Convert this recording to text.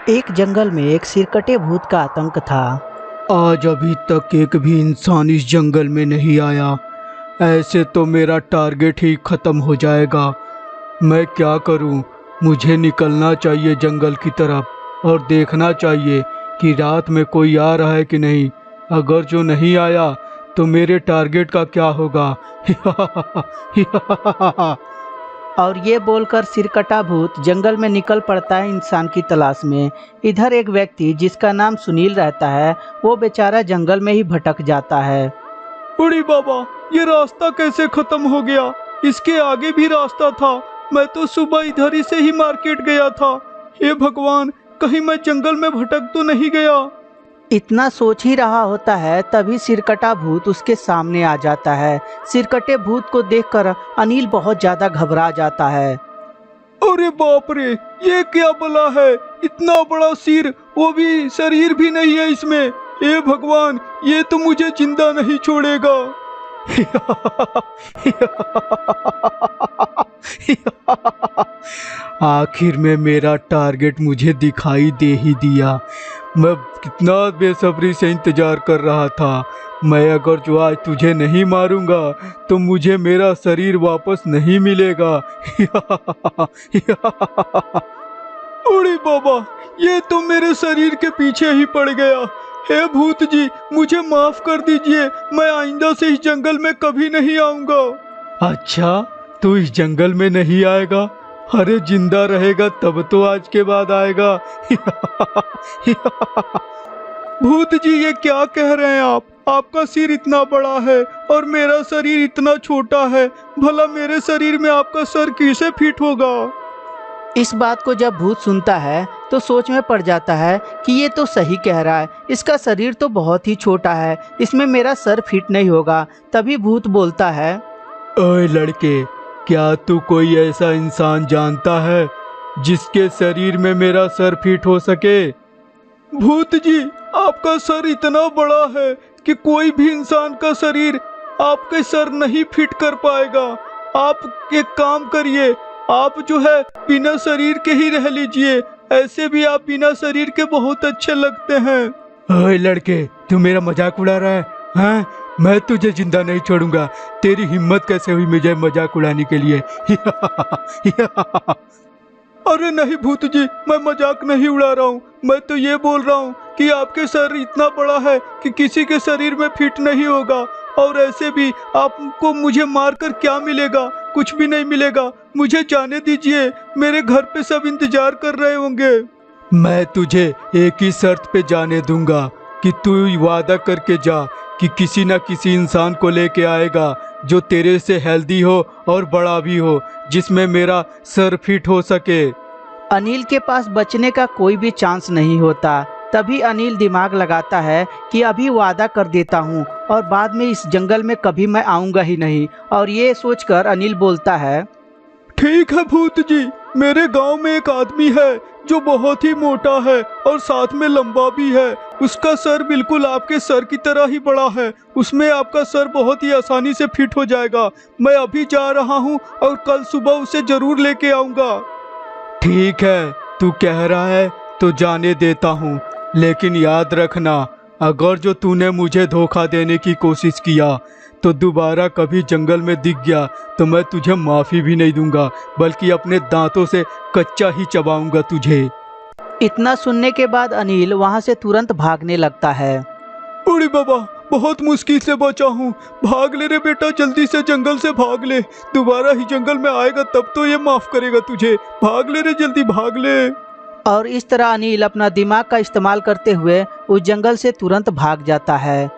एक जंगल में एक सिरकटे भूत का आतंक था। आज अभी तक एक भी इंसान इस जंगल में नहीं आया। ऐसे तो मेरा टारगेट ही खत्म हो जाएगा। मैं क्या करूं? मुझे निकलना चाहिए जंगल की तरफ और देखना चाहिए कि रात में कोई आ रहा है कि नहीं। अगर जो नहीं आया तो मेरे टारगेट का क्या होगा? और ये बोलकर सिरकटा भूत जंगल में निकल पड़ता है इंसान की तलाश में। इधर एक व्यक्ति जिसका नाम सुनील रहता है, वो बेचारा जंगल में ही भटक जाता है। बड़ी बाबा, ये रास्ता कैसे खत्म हो गया? इसके आगे भी रास्ता था। मैं तो सुबह इधर ही से ही मार्केट गया था। हे भगवान, कहीं मैं जंगल में भटक तो नहीं गया? इतना सोच ही रहा होता है, तभी सिरकटा भूत उसके सामने आ जाता है। सिरकटे भूत को देखकर अनिल बहुत ज्यादा घबरा जाता है। अरे बाप रे, ये क्या बला है? इतना बड़ा सिर, वो भी शरीर भी नहीं है इसमें। हे भगवान, ये तो मुझे जिंदा नहीं छोड़ेगा। आखिर में मेरा टारगेट मुझे दिखाई दे ही दिया। मैं कितना बेसब्री से इंतजार कर रहा था। मैं अगर जो आज तुझे नहीं मारूंगा तो मुझे मेरा शरीर वापस नहीं मिलेगा। अरे बाबा, ये तो मेरे शरीर के पीछे ही पड़ गया। हे भूत जी, मुझे माफ कर दीजिए। मैं आइंदा से इस जंगल में कभी नहीं आऊंगा। अच्छा, तू इस जंगल में नहीं आएगा? अरे जिंदा रहेगा तब तो आज के बाद आएगा। भूत जी, ये क्या कह रहे हैं आप? आपका सिर इतना बड़ा है और मेरा शरीर इतना छोटा है। भला मेरे शरीर में आपका सर कैसे फिट होगा? इस बात को जब भूत सुनता है तो सोच में पड़ जाता है कि ये तो सही कह रहा है। इसका शरीर तो बहुत ही छोटा है, इसमें मेरा सर फिट नहीं होगा। तभी भूत बोलता है, ओए लड़के, क्या तू कोई ऐसा इंसान जानता है जिसके शरीर में मेरा सर फिट हो सके? भूत जी, आपका सर इतना बड़ा है कि कोई भी इंसान का शरीर आपके सर नहीं फिट कर पाएगा। आप एक काम करिए, आप जो है बिना शरीर के ही रह लीजिए। ऐसे भी आप बिना शरीर के बहुत अच्छे लगते हैं। ओए लड़के, तू मेरा मजाक उड़ा रहा है? हाँ, मैं तुझे जिंदा नहीं छोड़ूंगा। तेरी हिम्मत कैसे हुई मुझे मजाक उड़ाने के लिए? अरे नहीं भूत जी, मैं मजाक नहीं उड़ा रहा हूँ। मैं तो ये बोल रहा हूँ कि आपके सर इतना बड़ा है कि किसी के शरीर में फिट नहीं होगा। और ऐसे भी आपको मुझे मारकर क्या मिलेगा? कुछ भी नहीं मिलेगा। मुझे जाने दीजिए, मेरे घर पे सब इंतजार कर रहे होंगे। मैं तुझे एक ही शर्त पे जाने दूंगा कि तू वादा करके जा कि किसी न किसी इंसान को लेके आएगा जो तेरे से हेल्दी हो और बड़ा भी हो, जिसमें मेरा सर फिट हो सके। अनिल के पास बचने का कोई भी चांस नहीं होता। तभी अनिल दिमाग लगाता है कि अभी वादा कर देता हूँ और बाद में इस जंगल में कभी मैं आऊँगा ही नहीं। और ये सोचकर अनिल बोलता है, ठीक है भूत जी, मेरे गांव में एक आदमी है जो बहुत ही मोटा है और साथ में लंबा भी है। उसका सर बिल्कुल आपके सर की तरह ही बड़ा है। उसमें आपका सर बहुत ही आसानी से फिट हो जाएगा। मैं अभी जा रहा हूँ और कल सुबह उसे जरूर लेके आऊँगा। ठीक है, तू कह रहा है तो जाने देता हूँ, लेकिन याद रखना, अगर जो तूने मुझे धोखा देने की कोशिश किया तो दोबारा कभी जंगल में दिख गया तो मैं तुझे माफ़ी भी नहीं दूंगा, बल्कि अपने दांतों से कच्चा ही चबाऊंगा तुझे। इतना सुनने के बाद अनिल वहाँ से तुरंत भागने लगता है। अरे बाबा, बहुत मुश्किल से बचा हूँ। भाग ले रे बेटा, जल्दी से जंगल से भाग ले। दोबारा ही जंगल में आएगा तब तो ये माफ़ करेगा तुझे। भाग ले रे, जल्दी भाग ले। और इस तरह अनिल अपना दिमाग का इस्तेमाल करते हुए उस जंगल से तुरंत भाग जाता है।